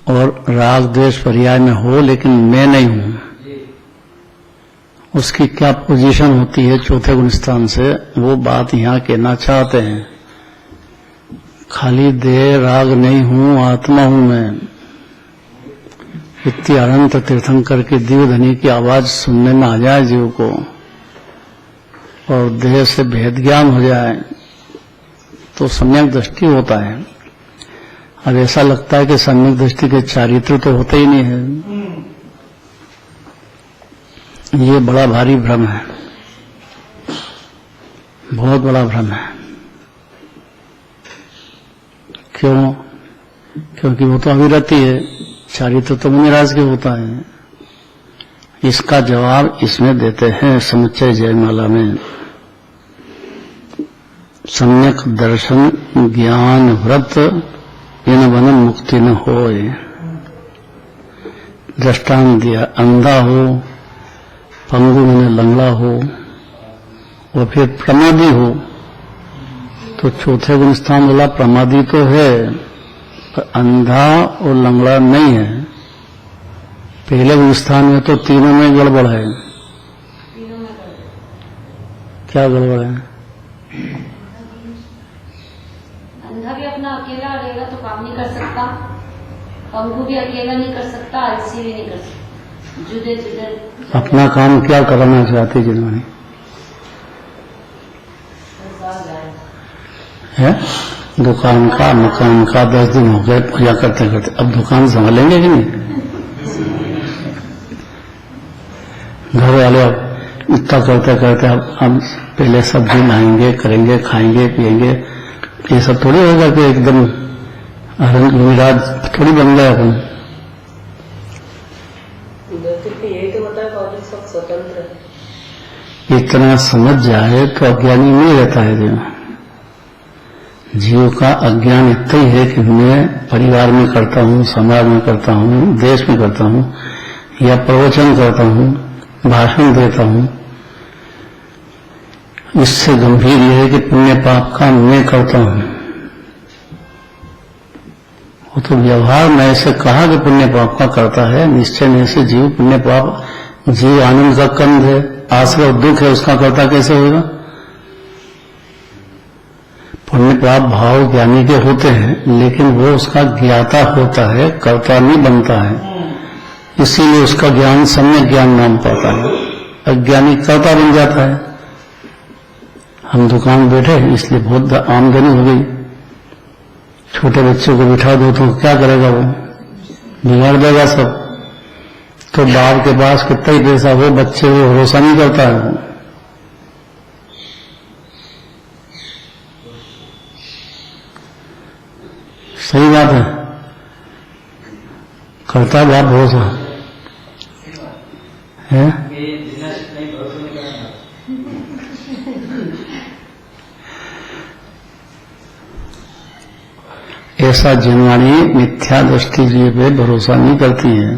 और राग द्वेष पर्याय में हो लेकिन मैं नहीं हूं, उसकी क्या पोजीशन होती है चौथे गुण स्थान से, वो बात यहां कहना चाहते हैं। खाली देह राग नहीं हूं, आत्मा हूं मैं। इतनी अनंत तीर्थंकर की दिव्यध्वनि की आवाज सुनने में आ जाए जीव को और देह से भेद ज्ञान हो जाए तो सम्यक दृष्टि होता है। अब ऐसा लगता है कि सम्यक दृष्टि के चारित्र तो होते ही नहीं है। ये बड़ा भारी भ्रम है, बहुत बड़ा भ्रम है। क्यों? क्योंकि वो तो अविरति है, चारित्र तो मुनिराज के होता है। इसका जवाब इसमें देते हैं समुच्चय जयमाला में। सम्यक दर्शन ज्ञान व्रत इन वन मुक्ति न होए। दृष्टांत दिया, अंधा हो, पंगु में लंगड़ा हो और फिर प्रमादी हो, तो चौथे गुण स्थान वाला प्रमादी तो है पर अंधा और लंगड़ा नहीं है। पहले गुण स्थान में तो तीनों में गड़बड़ है। क्या गड़बड़ है? अंधा भी अपना अकेला रहेगा तो काम नहीं कर सकता, पंगु भी अकेला नहीं कर सकता, आलसी भी नहीं कर सकता, जुदे जुदे। अपना काम क्या करना चाहती जिन्होंने है? दुकान का मकान का 10 दिन हो गए पूजा करते करते, अब दुकान संभालेंगे कि नहीं? घर वाले अब इतना करते करते अब पहले सब्जी लाएंगे, करेंगे, खाएंगे, पिएंगे, ये सब थोड़ी होगा कि एकदम मिराज थोड़ी बन गया अपन। यही तो बताया कि सब स्वतंत्र है। इतना समझ जाए तो अज्ञानी नहीं रहता है जीव। जीव का अज्ञान इतना ही है कि मैं परिवार में करता हूँ, समाज में करता हूँ, देश में करता हूँ या प्रवचन करता हूँ, भाषण देता हूँ। इससे गंभीर यह है कि पुण्य पाप का मैं करता हूँ। वो तो व्यवहार में ऐसे कहा कि पुण्य पाप का करता है, निश्चय में से जीव पुण्य पाप, जीव आनंद का कंद है, आश्रय दुख है, उसका करता कैसे होगा? पुण्य पाप भाव ज्ञानी के होते हैं लेकिन वो उसका ज्ञाता होता है, कर्ता नहीं बनता है। इसीलिए उसका ज्ञान सम्यक ज्ञान नाम पाता है। अज्ञानी कर्ता बन जाता है। हम दुकान बैठे इसलिए बहुत आमदनी हो गई, छोटे बच्चों को बिठा दो तो क्या करेगा वो? बिगाड़ देगा सब। तो बाप के पास कितना ही पैसा हो, बच्चे वो भरोसा नहीं करता है। सही बात है, करता बाप भरोसा है। ऐसा जिनवाणी मिथ्या दृष्टि जीव पे भरोसा नहीं करती है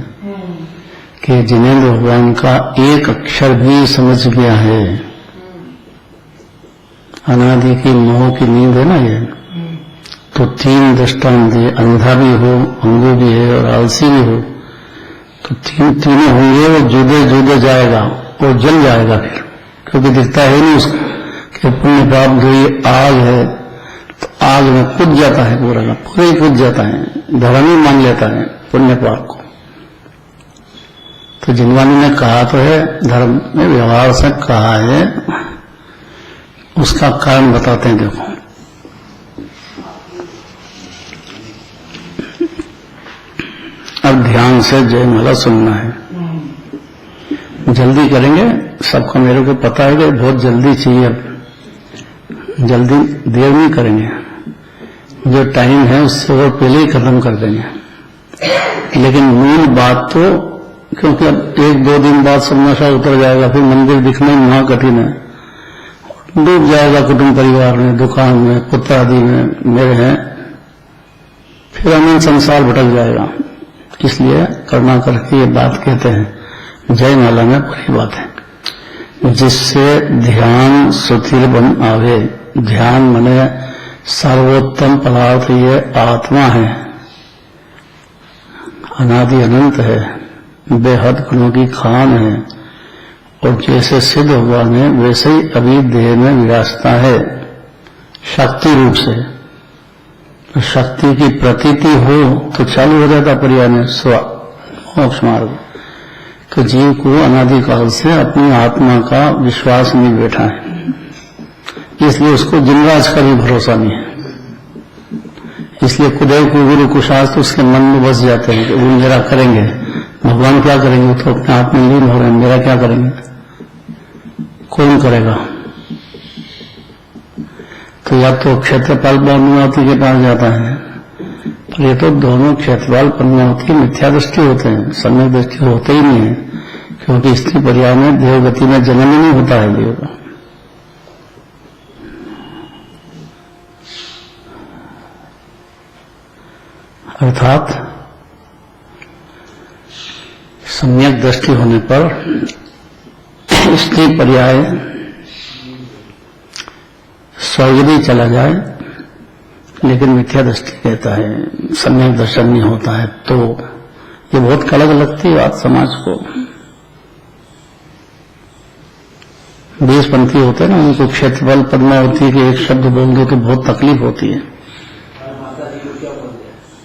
कि जिनेंद्र भगवान का एक अक्षर भी समझ गया है। अनादि की मोह की नींद है ना ये, तो 3 दृष्टांत दिए, अंधा भी हो, अंगू भी है और आलसी भी हो, तो तीनों होंगे, वो जुदे जुदे जाएगा और जल जाएगा फिर, क्योंकि दिखता है नहीं उसको कि पुण्य पाप जो ये आग है, तो आग में कूद जाता है, पूरा का पूरा ही कूद जाता है, धर्म ही मान लेता है पुण्य पाप को। तो जिनवानी ने कहा तो है, धर्म में व्यवहार से कहा है, उसका कारण बताते हैं। देखो, अब ध्यान से जयमाला सुनना है, जल्दी करेंगे। सबका मेरे को पता है कि बहुत जल्दी चाहिए, अब जल्दी देर नहीं करेंगे, जो टाइम है उससे और पहले ही खत्म कर देंगे। लेकिन मूल बात तो, क्योंकि अब 1-2 दिन बाद सब नशा उतर जाएगा, फिर मंदिर दिखना ही महा कठिन है, डूब जाएगा कुटुंब परिवार में, दुकान में, पुत्र आदि में मेरे हैं, फिर अनंत संसार भटक जाएगा। इसलिए करुणा करके ये बात कहते हैं, जयमाला में पूरी बात है, जिससे ध्यान सुथिर बन आवे। ध्यान मने सर्वोत्तम पदार्थ ये आत्मा है। अनादि अनंत है, बेहद गुणों की खान है, और जैसे सिद्ध भगवान है वैसे ही अभी देह में विराजता है शक्ति रूप से। तो शक्ति की प्रतीति हो तो चालू हो जाता पर्याय में मोक्ष मार्ग। तो जीव को अनादिकाल से अपनी आत्मा का विश्वास नहीं बैठा है, इसलिए उसको जिनराज का भी भरोसा नहीं है। इसलिए कुदेव को गुरु कुशास्त्र उसके मन में बस जाते हैं कि वो मेरा करेंगे, भगवान क्या करेंगे, वो तो अपने आप में लीन हो रहे हैं, मेरा क्या करेंगे, कौन करेगा। तो या तो क्षेत्रपाल पद्मावती के पास जाता है, पर ये तो दोनों क्षेत्रपाल पद्मावती मिथ्या दृष्टि होते हैं, सम्यक दृष्टि होते ही नहीं है, क्योंकि स्त्री पर्याय में देवगति में जन्म ही नहीं होता है देव का। अर्थात सम्यक दृष्टि होने पर स्त्री पर्याय स्वर्ग भी चला जाए, लेकिन मिथ्या दृष्टि कहता है, सम्यक दर्शन नहीं होता है। तो ये बहुत कलग लगती है बात समाज को। 20 पंथी होते हैं ना, उनको क्षेत्रफल पद्मावती के एक शब्द बोल दो तो बहुत तकलीफ होती है।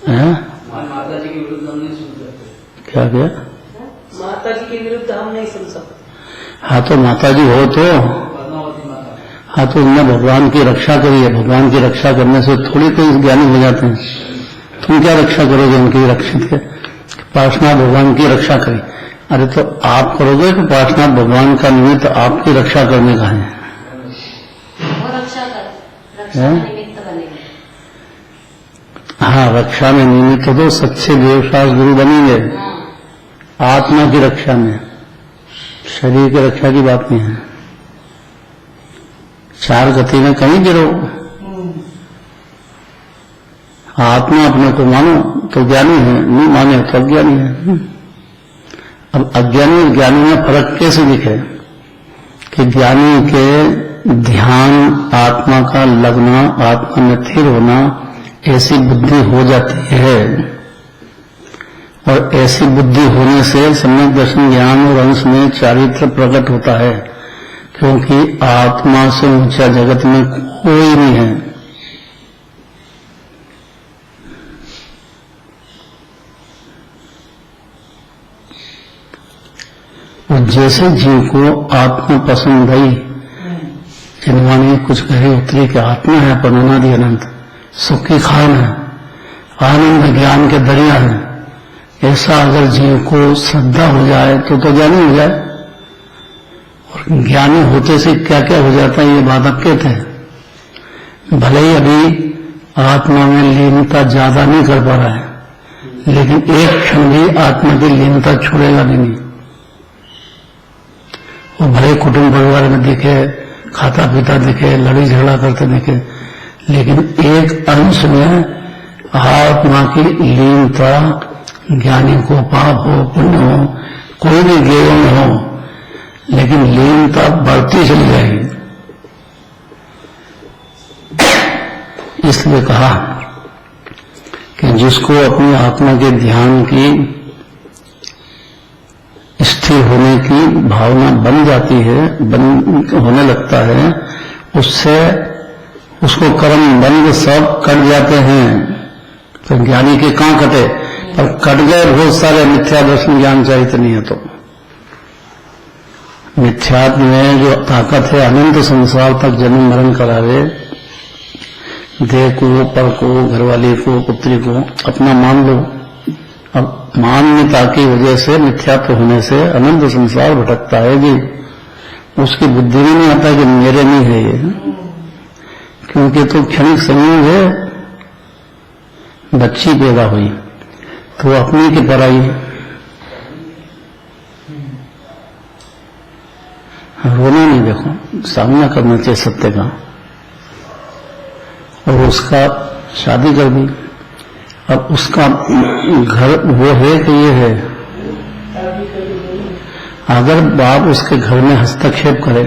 माता जी के विरुद्ध हम नहीं सुन सकते। क्या क्या? माता जी के विरुद्ध हम नहीं सुन सकते। हाँ तो माता जी हो तो, हाँ तो उन्होंने भगवान की रक्षा करी है, भगवान की रक्षा करने से थोड़ी कोई ज्ञानी हो जाते हैं। तुम क्या रक्षा करोगे उनकी रक्षित के? पार्श्वनाथ भगवान की रक्षा करी, अरे तो आप करोगे कि पार्श्वनाथ भगवान का निमित्त आपकी रक्षा करने का है? वो रक्षा निमित्त बनेंगे। हाँ, रक्षा में निमित्त तो सच्चे देवशास्त्र गुरु बनेंगे, आत्मा की रक्षा में, शरीर की रक्षा की बात नहीं है। चार गति में कहीं गिरो, आत्मा अपने को मानो तो ज्ञानी है, नहीं माने तो अज्ञानी है। अब अज्ञानी और ज्ञानी में फर्क कैसे दिखे कि ज्ञानी के ध्यान आत्मा का लगना, आत्मा में स्थिर होना, ऐसी बुद्धि हो जाती है, और ऐसी बुद्धि होने से सम्यक दर्शन ज्ञान और अंश में चारित्र प्रकट होता है, क्योंकि आत्मा से ऊंचा जगत में कोई नहीं है। और जैसे जीव को आत्मा पसंद आई, जिन्होंने कुछ कहे उतरी कि आत्मा है पर अनादि अनंत, सुख की खान है, आनंद ज्ञान के दरिया है, ऐसा अगर जीव को श्रद्धा हो जाए तो ज्ञानी हो जाए। और ज्ञानी होते से क्या क्या हो जाता है ये बात अब कहते हैं। भले ही अभी आत्मा में लीनता ज्यादा नहीं कर पा रहा है, लेकिन एक क्षण भी आत्मा की लीनता छोड़ेगा भी नहीं। वो भले कुटुंब परिवार में दिखे, खाता पीता दिखे, लड़ी झगड़ा करते दिखे, लेकिन एक अंश में आत्मा की लीनता, ज्ञानी को पाप हो पुण्य हो, कोई भी ज्ञान हो, लेकिन लीनता बढ़ती चली जाएगी। इसलिए कहा कि जिसको अपनी आत्मा के ध्यान की स्थिर होने की भावना बन जाती है, होने लगता है, उससे उसको कर्म बंध सब कट जाते हैं। तो ज्ञानी के कहां कटे, पर कट गए बहुत सारे मिथ्या दर्शन ज्ञान चरित्र नहीं है। तो मिथ्यात्व में जो ताकत है, अनंत संसार तक जन्म मरण करावे, देह को, पर को, घरवाली को, पुत्री को अपना मान लो। अब मान्यता की वजह से, मिथ्यात्व होने से अनंत संसार भटकता है जी। उसकी बुद्धि में नहीं आता कि मेरे नहीं है ये, क्योंकि तो क्षणिक संयोग है। बच्ची पैदा हुई तो अपनी की पराई, रोना नहीं, देखो सामना करना चाहिए सत्य का। और उसका शादी कर दी, अब उसका घर वो है कि ये है। अगर बाप उसके घर में हस्तक्षेप करे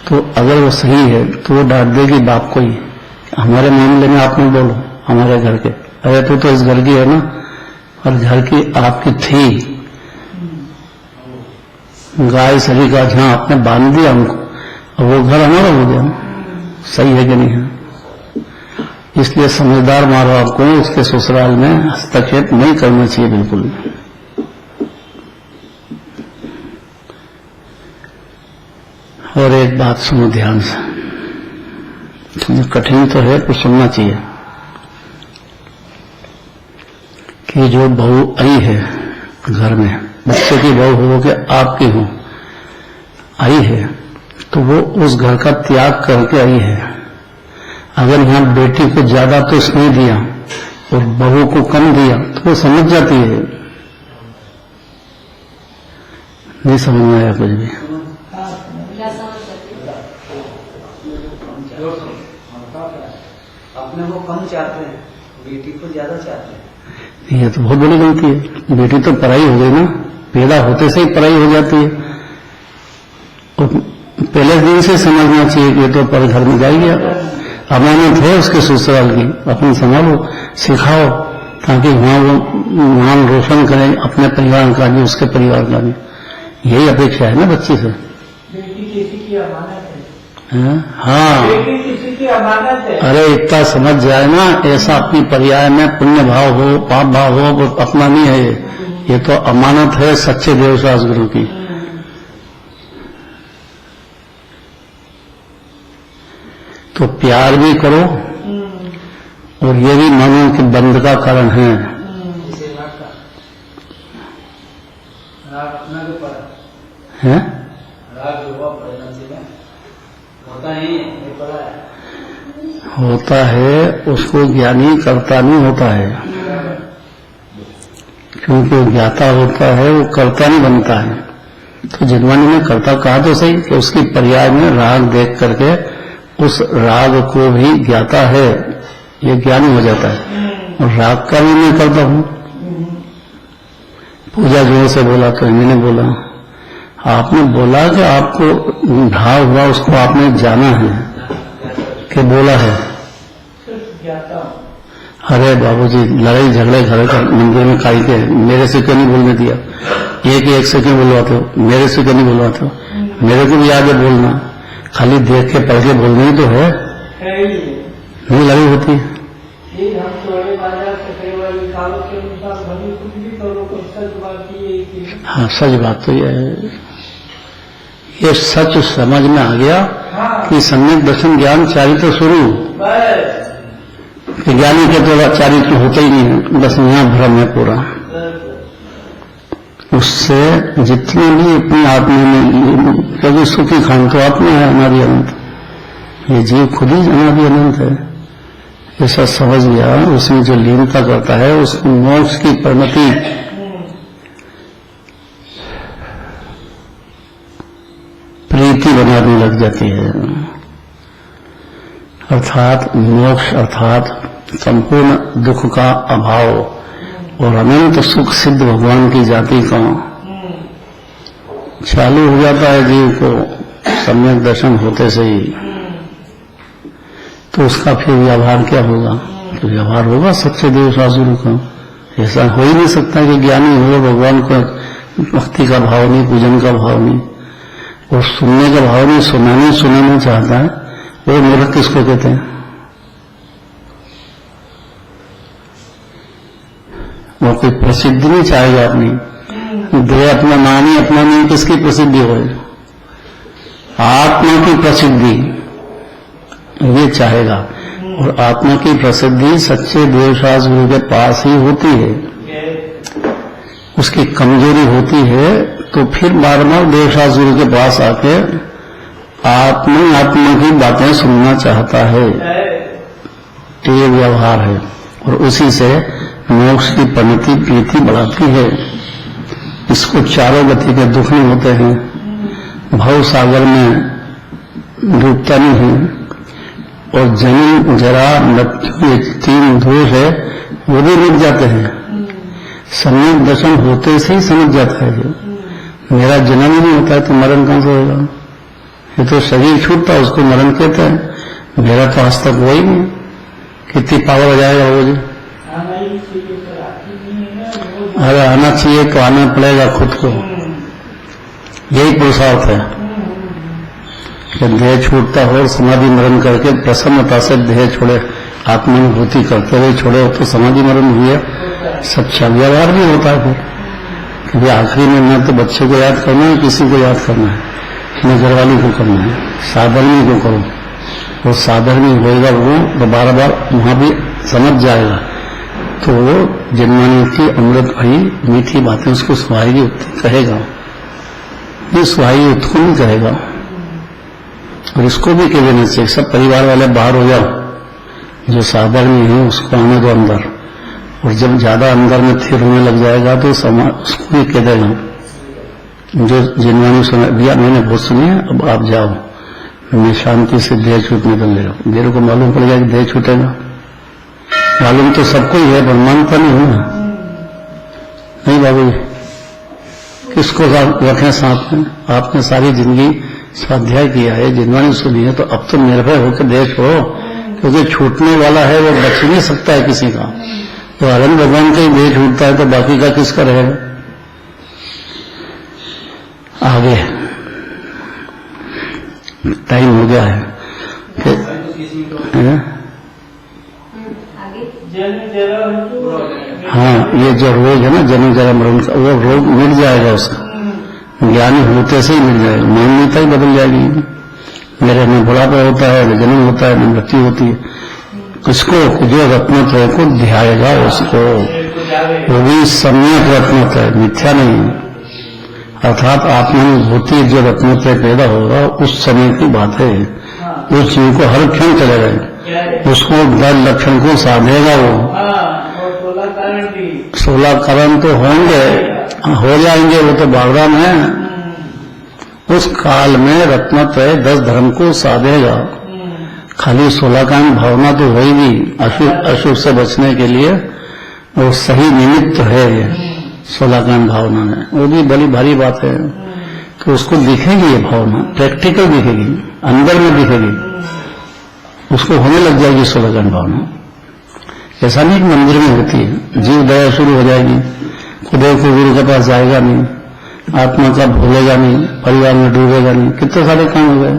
तो अगर वो सही है तो वो डांट देगी बाप को ही, हमारे मामले में आप नहीं बोलो, हमारे घर के, अरे तू तो इस घर की है ना, और घर की आपकी थी गाय सभी का जहां आपने बांध दिया उनको, और वो घर हमारा हो गया। सही है कि नहीं है? इसलिए समझदार माँ बाप को उसके ससुराल में हस्तक्षेप नहीं करना चाहिए बिल्कुल। और एक बात सुनो ध्यान से, कठिन तो है पर सुनना चाहिए कि जो बहू आई है घर में, बच्चे की बहू हो के आपकी हो आई है, तो वो उस घर का त्याग करके आई है। अगर यहां बेटी को ज्यादा तो स्नेह दिया और बहू को कम दिया तो वो समझ जाती है। नहीं समझ में आया कुछ भी? क्या समझ सकते? अपने को कम चाहते हैं, बेटी को ज्यादा चाहते हैं। ये तो बहुत बड़ी गलती है। बेटी तो पराई हो गई ना, पैदा होते से ही पराई हो जाती है। और पहले दिन से समझना चाहिए कि ये तो पर घर में जाएगी, अमानत है उसके ससुराल की, अपन संभालो, सिखाओ, ताकि वहां वो नाम रोशन करें अपने परिवार का भी उसके परिवार का भी। यही अपेक्षा है ना बच्चे से। बेटी किसी की अमानत है? हाँ, बेटी किसी की अमानत है। अरे इतना समझ जाए ना, ऐसा अपनी पर्याय में पुण्य भाव हो पाप भाव हो वो अपना नहीं है। ये तो अमानत है सच्चे देवदास गुरु की। तो प्यार भी करो और ये भी मानो कि बंद का कारण है। राग अपना के पर हैं? राग हुआ परिणाम से होता ही ये पड़ा है। होता है, उसको ज्ञानी कर्ता नहीं होता है, क्योंकि वो ज्ञाता होता है वो कर्ता नहीं बनता है। तो जिनवानी ने कर्ता कहा तो सही कि उसकी पर्याय में राग देख करके उस राग को भी ज्ञाता है, ये ज्ञानी हो जाता है। और राग का भी मैं करता हूं। पूजा जोर से बोला तो मैंने बोला, आपने बोला कि आपको भाव हुआ उसको आपने जाना है कि बोला है। अरे बाबूजी लड़ाई झगड़े घर का मंदिर में खाई के मेरे से क्यों नहीं बोलने दिया? एक से क्यों बुलवाते हो? मेरे से क्यों नहीं बुलवाते हो? मेरे को भी आगे बोलना, खाली देख के पढ़ के बोलना ही तो है, नहीं लड़ाई होती है। हाँ सच बात तो ये है। ये सच समझ में आ गया कि सम्यक दर्शन ज्ञान चारित्र शुरू, ज्ञानी के तो चारित्र होता ही नहीं है, बस यहाँ भ्रम है पूरा। उससे जितने भी अपनी आत्मा में, क्योंकि सुखी खान तो आत्मा है अनादि अनंत, ये जीव खुद ही अनादि अनंत है। ऐसा समझ गया, उसमें जो लीनता करता है उसको मोक्ष की परिणति प्रीति बनाने लग जाती है। अर्थात मोक्ष अर्थात संपूर्ण दुख का अभाव और अनंत सुख सिद्ध भगवान की जाति का चालू हो जाता है जीव को सम्यक दर्शन होते से ही। तो उसका फिर व्यवहार क्या होगा? तो व्यवहार होगा सच्चे देवदास गुरु का। ऐसा हो ही नहीं सकता कि ज्ञानी हो भगवान को भक्ति का भाव नहीं, पूजन का भाव नहीं और सुनने का भाव नहीं, सुनाना चाहता है, वो मूर्ख किसको कहते हैं? वो कोई प्रसिद्धि नहीं चाहेगा अपनी, दे अपना नाम ही अपना नहीं, किसकी प्रसिद्धि हो? आत्मा की प्रसिद्धि ये चाहेगा। और आत्मा की प्रसिद्धि सच्चे देवदास गुरु के पास ही होती है। उसकी कमजोरी होती है तो फिर बार बार देवदास गुरु के पास आके आत्मा की बातें सुनना चाहता है। ये व्यवहार है और उसी से मोक्ष की परिणति प्रीति बढ़ाती है। इसको चारों गति के दुख नहीं होते हैं, भव सागर में डूबता नहीं है और जन्म जरा मृत्यु ये 3 दोष है वो भी रुक जाते हैं। सम्यक दर्शन होते से ही समझ जाता है कि मेरा जन्म ही नहीं होता है तो मरण कहां से होगा? ये तो शरीर छूटता है उसको मरण कहते हैं। मेरा तो आज तक वही नहीं, कितनी पावर हो जाएगा वो जी। अगर आना चाहिए तो आना पड़ेगा खुद को। यही पुरुषार्थ है कि देह छूटता हो और समाधि मरण करके प्रसन्नता से देह छोड़े, आत्मानुभूति करते हुए छोड़े, तो समाधि मरण हुई है। सच्चा व्यवहार भी होता है फिर, क्योंकि आखिरी में न तो बच्चे को याद करना है, किसी को याद करना है, न घरवाली को करना है, साधर्मी को करो। वो साधर्मी होएगा वो तो बार बार वहां भी समझ जाएगा, तो वो जन्माने की अमृत भई मीठी बातें उसको सुहाएगी, कहेगा। ये सुहाई उसको नहीं कहेगा, और इसको भी कह देना चाहिए। सब परिवार वाले बाहर हो जाओ, जो साधर्मी है उसको आने दो अंदर, और जब ज्यादा अंदर में थिर होने लग जाएगा तो उसको भी कह देगा। जो जिन्होंने सुना दिया मैंने बहुत सुनी है, अब आप जाओ, मैं शांति से देह छूटने कर ले रहा हूं। देर को मालूम पड़ जाएगा कि देह छूटेगा, मालूम तो सबको ही है पर मानता नहीं हूं ना। नहीं बाबू जी, किसको रखें साथ में? आपने सारी जिंदगी स्वाध्याय किया है, जिन्होंने सुनी है, तो अब तो निर्भय होकर देह छोड़ो, क्योंकि छूटने वाला है वो बच नहीं सकता है किसी का। तो अरन भगवान का ही देह छूटता है तो बाकी का किसका रहेगा? आगे टाइम हो गया है कि हाँ, ये जो रोग है ना जन्म जरा मरण का, वो रोग मिट जाएगा उसका, ज्ञानी होते से ही मिल जाएगा, मान्यता ही बदल जाएगी। मेरे में बुढ़ापा होता है, न जन्म होता है, न मृत्यु होती है। किसको? जो रत्नत्रय को ध्याएगा उसको, वो भी सम्यक रत्नत्रय, मिथ्या नहीं। अर्थात आत्मानुभूति जो रत्नत्रय पैदा होगा उस समय की बात है। उस जीव को हर क्षण चलेगा, उसको दस लक्षण को साधेगा वो। 16 कारण तो होंगे, हो जाएंगे, वो तो बागराम है। उस काल में रत्नत्रय 10 धर्म को साधेगा। खाली 16 कांड भावना तो होगी अशुभ से बचने के लिए, वो सही निमित्त है ये 16 कांड भावना में। वो भी बड़ी भारी बात है कि उसको दिखेगी ये भावना, प्रैक्टिकल दिखेगी, अंदर में दिखेगी, उसको होने लग जाएगी 16 कांड भावना। ऐसा नहीं कि मंदिर में होती है, जीव दया शुरू हो जाएगी, खुदे को गुरु के पास जाएगा नहीं, आत्मा का भूलेगा नहीं, परिवार में डूबेगा नहीं। कितने सारे काम हो गए।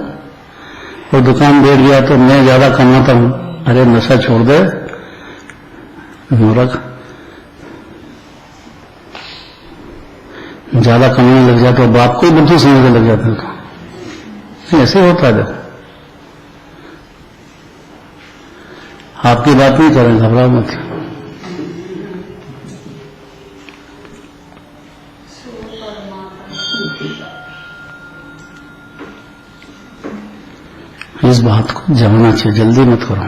वो दुकान बैठ गया तो मैं ज्यादा कमाता हूं, अरे नशा छोड़ दे मूर्ख। ज्यादा कमाने लग जाता तो बाप को ही बुद्धू समझने लग जाता था। ऐसे होता है। आपकी बात नहीं करें, घबराओ मत। इस बात को जमना चाहिए, जल्दी मत करो।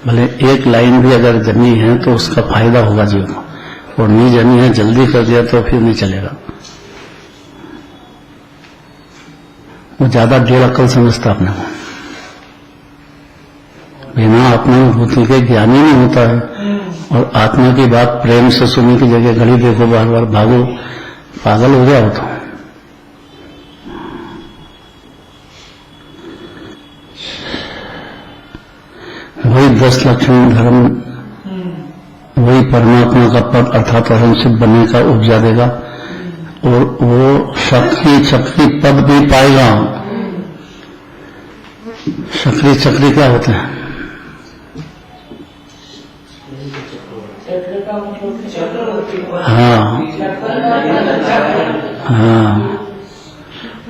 भले एक लाइन भी अगर जमी है तो उसका फायदा होगा जीवन को, और नहीं जमी है जल्दी कर दिया तो फिर नहीं चलेगा। वो ज्यादा डेढ़ अक्ल समझता अपने को, बिना आत्मानुभूति के ज्ञानी नहीं होता है। और आत्मा की बात प्रेम से सुनने की जगह घड़ी देखो, बार बार भागो, पागल हो गया हो तो। वही 10 लक्षण धर्म, वही परमात्मा का पद अर्थात अहम सिद्ध बनने का उपजा देगा, और वो शक्ति पद भी पाएगा। चक्री क्या होते हैं? हाँ,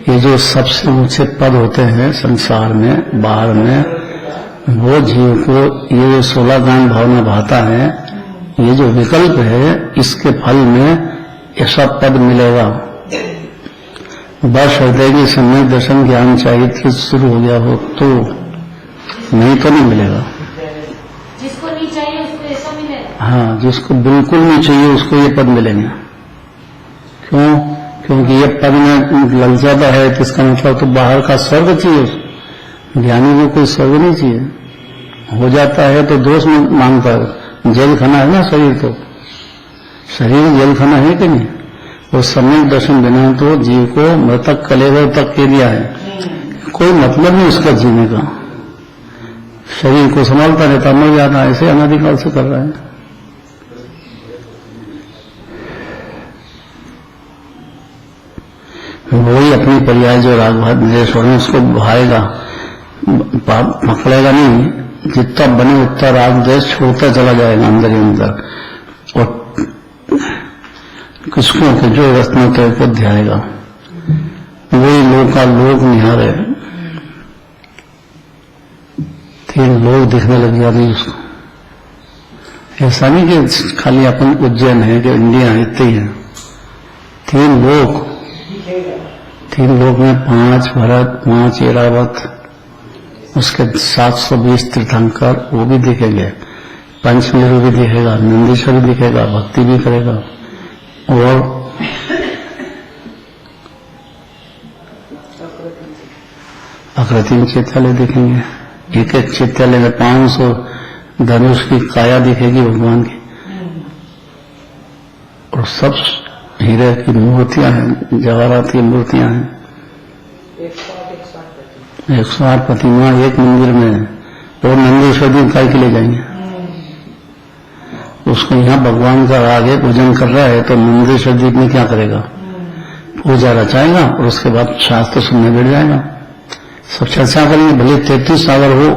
ये जो सबसे ऊंचे पद होते हैं संसार में, बाहर में, वो जीव को ये 16 ज्ञान भावना भाता है। ये जो विकल्प है, इसके फल में ऐसा पद मिलेगा। बस हृदय की समय दर्शन ज्ञान चाहिए शुरू हो गया हो तो, नहीं तो नहीं मिलेगा। जिसको नहीं चाहिए उसको ऐसा मिलेगा। हाँ, जिसको बिल्कुल नहीं चाहिए उसको ये पद मिलेंगे। क्यों? क्योंकि ये पद में लग जाता है तो इसका मतलब तो बाहर का स्वर्ग चाहिए। ज्ञानी को कोई स्वर्ग नहीं चाहिए। हो जाता है तो दोष में मांगता है। जेल खाना है ना शरीर, तो शरीर जेल खाना है कि नहीं? वो सम्यक दर्शन बिना तो जीव को मृतक कलेवर तक के दिया है, कोई मतलब नहीं उसका जीने का। शरीर को संभालता रहता, मर जाता, ऐसे अनादिकाल से कर रहा है। वही अपनी पर्याय जो राग द्वेष होने उसको भाएगा, पकड़ेगा नहीं। जितना बने उतना राग द्वेष छोड़ता चला जाएगा अंदर ही अंदर, और किसको के जो रत्न के को ध्याएगा, वही लोग का लोग निहारे। 3 लोग दिखने लग जाते उसको। ऐसा नहीं कि खाली अपन उज्जैन है कि इंडिया इतने ही है। 3 लोग में 5 भरत, 5 ऐरावत, उसके 720 तीर्थंकर वो भी दिखेंगे, पंचमेरु भी दिखेगा, नंदीश्वर भी दिखेगा, भक्ति भी करेगा, और अकृत्रिम चैत्यालय दिखेंगे। एक चैत्यालय में 500 धनुष की काया दिखेगी भगवान की, और सब हीरे की मूर्तियां हैं, जवाहरात की मूर्तियां हैं। 108 प्रतिमा एक मंदिर में है, और नंदीश्वर भी काय के ले जाएंगे उसको। यहाँ भगवान का आगे पूजन कर रहा है तो नंदीश्वर जी में क्या करेगा, पूजा रचाएगा, और उसके बाद शास्त्र सुनने बैठ जाएगा। सब चर्चा करेंगे, भले 33 सागर हो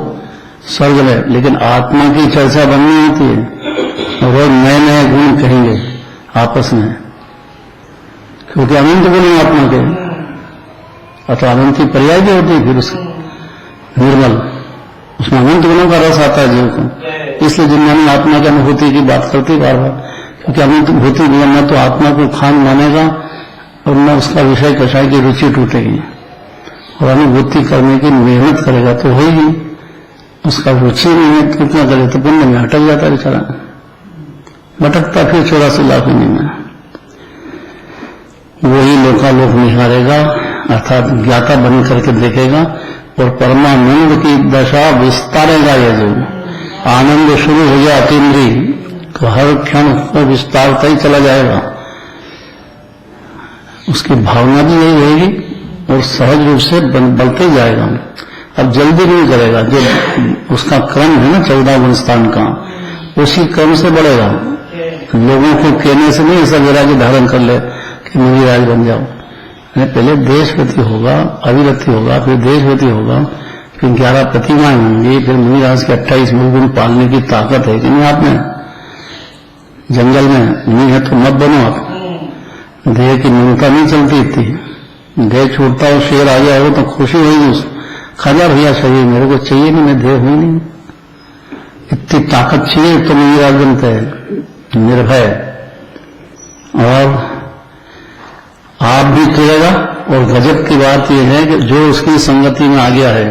स्वर्ग में, लेकिन आत्मा की चर्चा बननी होती है, और रोज नए नए गुण कहेंगे आपस में, क्योंकि अनंत गुण है आत्मा के, और तो अनंत की पर्याय भी होती है फिर उसकी निर्मल, उसमें अनंत गुणों का रस आता है जीव को। इसलिए जिन्होंने आत्मा की अनुभूति की बात करती बार बार, क्योंकि अनंत भूति न तो आत्मा को खान मानेगा और न उसका विषय कषाय की रुचि टूटेगी, और अनुभूति करने की मेहनत करेगा तो होगी। उसका रुचि नहीं है तो क्या करे, तो पुण्य में अटक जाता बेचारा, भटकता फिर 84 लाख में। वही लोकालोक निहारेगा, अर्थात ज्ञाता बन करके देखेगा, और परमानंद की दशा विस्तारेगा। ये जो आनंद शुरू हो गया अतीन्द्रिय, तो हर क्षण को विस्तारता ही चला जाएगा। उसकी भावना भी यही रहेगी, और सहज रूप से बढ़ते ही जाएगा। अब जल्दी नहीं करेगा, जो उसका क्रम है ना 14 गुणस्थान का, उसी क्रम से बढ़ेगा। लोगों को कहने से नहीं ऐसा वैराग्य धारण कर ले कि मुनिराज बन जाओ। पहले देशवती होगा, अविरति होगा, फिर देशवती होगा, फिर 11 प्रतिमाएं होंगी, फिर मुनिराज के 28 गुण पालने की ताकत है कि नहीं आप में? जंगल में नहीं है तो मत बनो आप। देह की ममता नहीं चलती इतनी, देह छूटता हो, शेर आ गया हो तो खुशी होगी उसको, खाजा भैया शरीर मेरे को चाहिए नहीं, मैं देह हुई नहीं। इतनी ताकत चाहिए तो मुनिराज बनते हैं, निर्भय। और आप भी करेगा, और गजब की बात यह है कि जो उसकी संगति में आ गया है,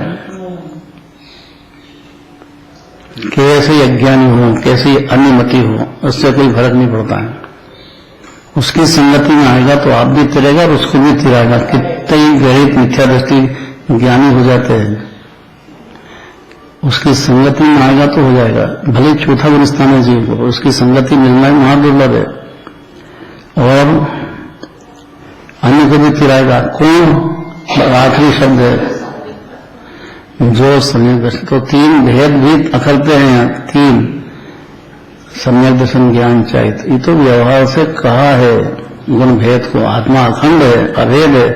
कैसे अज्ञानी हो, कैसी अन्यमति हो, उससे कोई फर्क नहीं पड़ता है। उसकी संगति में आएगा तो आप भी तिरेगा और उसको भी तिराएगा। कितनी गहरी मिथ्या दृष्टि ज्ञानी हो जाते हैं, उसकी संगति में आएगा तो हो जाएगा। भले चौथा गुणस्थान है जीव को, उसकी संगति मिलना महादुर्लभ है, और अन्य को भी तिराएगा। कौन? आखिरी शब्द है जो सम्यक दर्शन। तो 3 भेद भी अखरते हैं यहाँ, 3 सम्यक दर्शन ज्ञान चाहिए। ये तो व्यवहार से कहा है गुण भेद को। आत्मा अखंड है, अभेद है,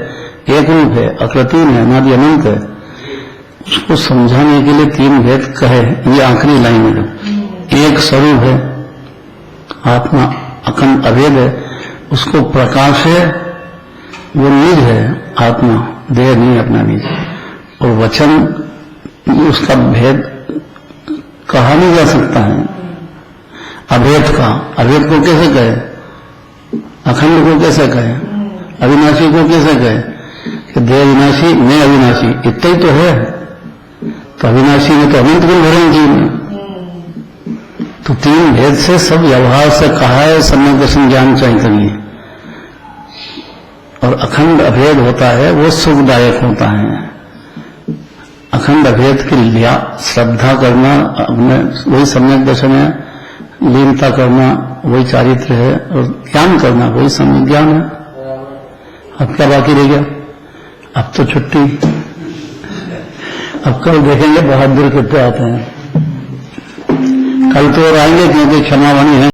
एक रूप है, अकृत्रिम है, अनादि अनंत है। उसको समझाने के लिए 3 भेद कहे। ये आखिरी लाइन है। एक स्वरूप है, आत्मा अखंड अभेद है, उसको प्रकाश है, वो निज है आत्मा, देह नहीं अपना निज। और वचन उसका भेद कहा नहीं जा सकता है अभेद का। अभेद को कैसे कहे? अखंड को कैसे कहे? अविनाशी को कैसे कहे? कि देह विनाशी, मैं अविनाशी, इतना ही तो है। तो अविनाशी में तो अनंत गुण भरे जीव में। तो 3 भेद से सब व्यवहार से कहा है सम्यक दर्शन ज्ञान चैतन्य। और अखंड अभेद होता है वो सुखदायक होता है। अखंड अभेद के लिए श्रद्धा करना, अपने वही सम्यक दर्शन है, लीनता करना वही चारित्र है, और ज्ञान करना वही सम्यक ज्ञान है। अब क्या बाकी रह गया? अब तो छुट्टी। अब कल देखेंगे बहादुर कितने आते हैं। कल तो और आएंगे क्योंकि क्षमावाणी है